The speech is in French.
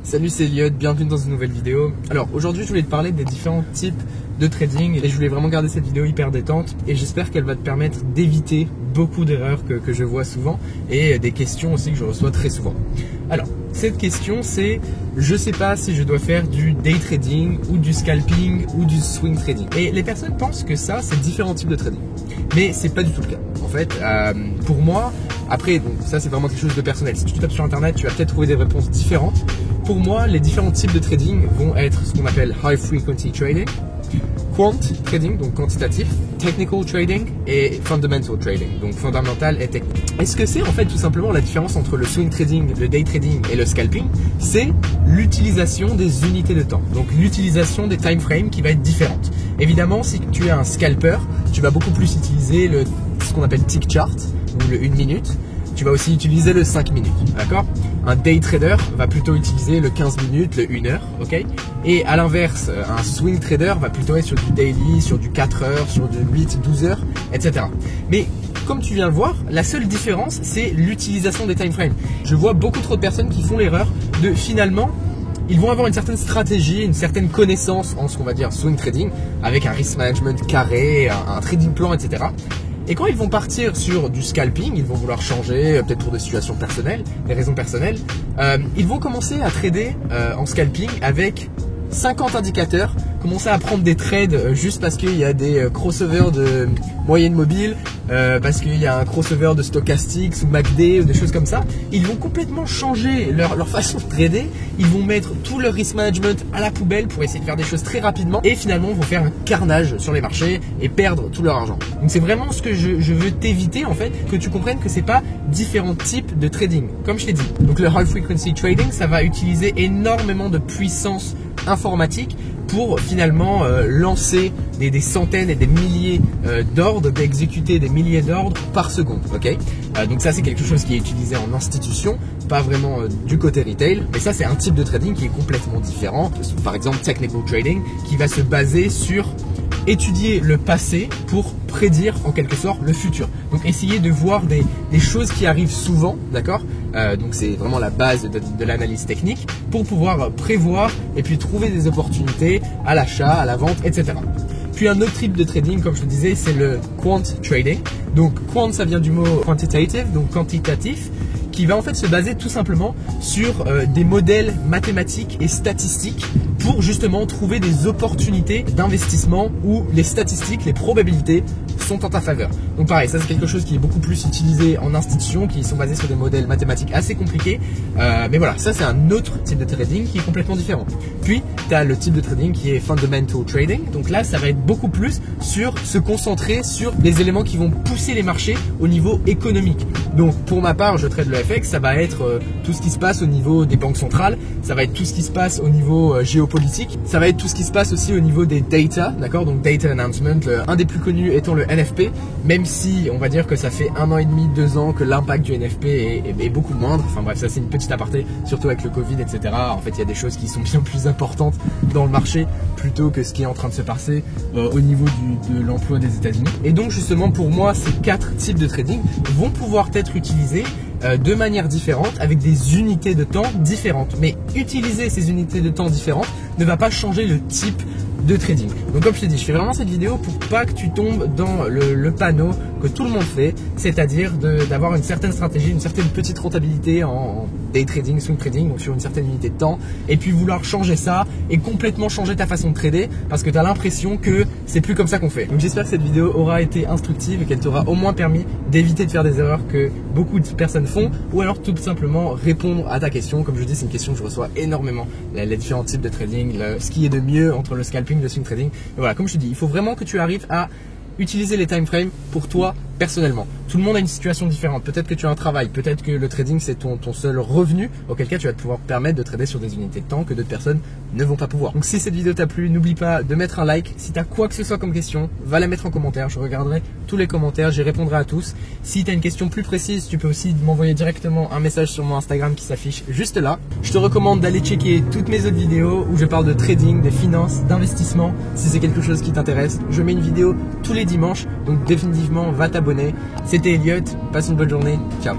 Salut, c'est Elliot, bienvenue dans une nouvelle vidéo. Alors aujourd'hui je voulais te parler des différents types de trading et je voulais vraiment garder cette vidéo hyper détente et j'espère qu'elle va te permettre d'éviter beaucoup d'erreurs que je vois souvent et des questions aussi que je reçois très souvent. Alors cette question c'est: je sais pas si je dois faire du day trading ou du scalping ou du swing trading. Et les personnes pensent que ça c'est différents types de trading, mais c'est pas du tout le cas. En fait, pour moi, après, donc ça c'est vraiment quelque chose de personnel. Si tu tapes sur internet, tu vas peut-être trouver des réponses différentes. Pour moi, les différents types de trading vont être ce qu'on appelle high frequency trading, quant trading, donc quantitatif, technical trading et fundamental trading, donc fondamental et technique. Est-ce que c'est en fait tout simplement la différence entre le swing trading, le day trading et le scalping? C'est l'utilisation des unités de temps, donc l'utilisation des time frames qui va être différente. Évidemment, si tu es un scalper, tu vas beaucoup plus utiliser ce qu'on appelle tick chart, ou le 1 minute. Tu vas aussi utiliser le 5 minutes, d'accord? Un day trader va plutôt utiliser le 15 minutes, le 1 heure, ok? Et à l'inverse, un swing trader va plutôt être sur du daily, sur du 4 heures, sur du 8, 12 heures, etc. Mais comme tu viens de voir, la seule différence, c'est l'utilisation des time frames. Je vois beaucoup trop de personnes qui font l'erreur de finalement, ils vont avoir une certaine stratégie, une certaine connaissance en ce qu'on va dire swing trading, avec un risk management carré, un trading plan, etc. Et quand ils vont partir sur du scalping, ils vont vouloir changer, peut-être pour des situations personnelles, des raisons personnelles, ils vont commencer à trader en scalping avec 50 indicateurs, commencer à prendre des trades juste parce qu'il y a des crossovers de moyenne mobile, parce qu'il y a un crossover de stochastics ou MACD ou des choses comme ça. Ils vont complètement changer leur façon de trader, ils vont mettre tout leur risk management à la poubelle pour essayer de faire des choses très rapidement et finalement vont faire un carnage sur les marchés et perdre tout leur argent. Donc c'est vraiment ce que je veux t'éviter en fait, que tu comprennes que c'est pas différents types de trading, comme je t'ai dit. Donc le high frequency trading, ça va utiliser énormément de puissance informatique pour finalement lancer des centaines et des milliers d'ordres, d'exécuter des milliers d'ordres par seconde, ok? Donc ça c'est quelque chose qui est utilisé en institution, pas vraiment du côté retail, mais ça c'est un type de trading qui est complètement différent. Par exemple technical trading qui va se baser sur étudier le passé pour prédire en quelque sorte le futur. Donc essayer de voir des choses qui arrivent souvent, d'accord? Donc c'est vraiment la base de l'analyse technique pour pouvoir prévoir et puis trouver des opportunités à l'achat, à la vente, etc. Puis un autre type de trading, comme je te disais, c'est le quant trading. Donc quant, ça vient du mot quantitative, donc quantitatif, qui va en fait se baser tout simplement sur des modèles mathématiques et statistiques pour justement trouver des opportunités d'investissement où les statistiques, les probabilités sont en ta faveur. Donc pareil, ça c'est quelque chose qui est beaucoup plus utilisé en institution, qui sont basés sur des modèles mathématiques assez compliqués. Mais voilà, ça c'est un autre type de trading qui est complètement différent. Puis tu as le type de trading qui est fundamental trading. Donc là, ça va être beaucoup plus sur se concentrer sur les éléments qui vont pousser les marchés au niveau économique. Donc pour ma part, je trade le FX, ça va être tout ce qui se passe au niveau des banques centrales, ça va être tout ce qui se passe au niveau géopolitique, ça va être tout ce qui se passe aussi au niveau des data, d'accord? Donc data announcement, un des plus connus étant le NFP, même si on va dire que ça fait 1 an et demi, 2 ans que l'impact du NFP est beaucoup moindre. Enfin bref, ça c'est une petite aparté, surtout avec le Covid, etc. En fait, il y a des choses qui sont bien plus importantes dans le marché plutôt que ce qui est en train de se passer au niveau de l'emploi des États-Unis. Et donc justement pour moi, ces 4 types de trading vont pouvoir être utilisés de manière différente avec des unités de temps différentes. Mais utiliser ces unités de temps différentes ne va pas changer le type de trading. Donc comme je t'ai dit, je fais vraiment cette vidéo pour pas que tu tombes dans le panneau que tout le monde fait, c'est-à-dire d'avoir une certaine stratégie, une certaine petite rentabilité en day trading, swing trading, donc sur une certaine unité de temps, et puis vouloir changer ça et complètement changer ta façon de trader parce que tu as l'impression que c'est plus comme ça qu'on fait. Donc j'espère que cette vidéo aura été instructive et qu'elle t'aura au moins permis d'éviter de faire des erreurs que beaucoup de personnes font, ou alors tout simplement répondre à ta question. Comme je dis, c'est une question que je reçois énormément, les différents types de trading, ce qui est de mieux entre le scalping, le swing trading. Et voilà, comme je te dis, il faut vraiment que tu arrives à utiliser les time frames pour toi personnellement. Tout le monde a une situation différente. Peut-être que tu as un travail, peut-être que le trading c'est ton seul revenu, auquel cas tu vas pouvoir te permettre de trader sur des unités de temps que d'autres personnes ne vont pas pouvoir. Donc si cette vidéo t'a plu, n'oublie pas de mettre un like. Si tu as quoi que ce soit comme question, va la mettre en commentaire. Je regarderai tous les commentaires, j'y répondrai à tous. Si tu as une question plus précise, tu peux aussi m'envoyer directement un message sur mon Instagram qui s'affiche juste là. Je te recommande d'aller checker toutes mes autres vidéos où je parle de trading, des finances, d'investissement. Si c'est quelque chose qui t'intéresse, je mets une vidéo tous les dimanches, donc définitivement va t'abonner. C'était Elliot, passe une bonne journée, ciao.